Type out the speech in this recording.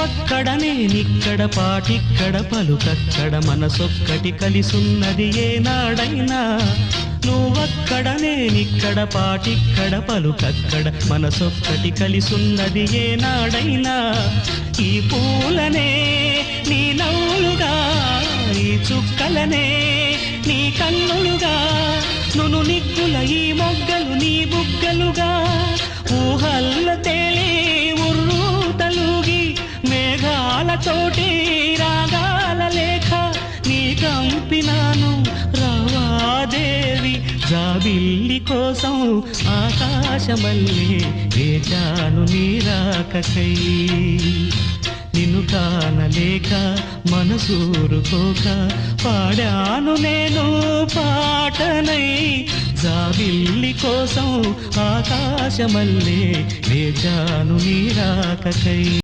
నువ్వక్కడ నేనిక్కడ పాటిక్కడ పలుకక్కడ మనసొక్కటి కలిసున్నది ఏనాడైనా నువ్వక్కడ నేనిక్కడ పాటిక్కడ పలుకక్కడ మనసొక్కటి కలిసున్నది ఏనాడైనా ఈ పూలనే నీ నవ్వులుగా ఈ చుక్కలనే నీ కన్నులుగా నును నిగ్గుల ఈ మొగ్గలు నీ బుగ్గలుగా ఊహల్ల తేలి ఉర్రు తలుగి మేఘాలతోటి రాగాల లేఖ నీ కంపినాను రావాదేవి జాబిల్లి కోసం ఆకాశమల్లే వేచాను నీ రాకకై నిన్ను కానలేక మనసూరుకోక పాడాను నేను పాటనై జాబిల్లి కోసం ఆకాశమల్లే వేచాను నీ రాకకై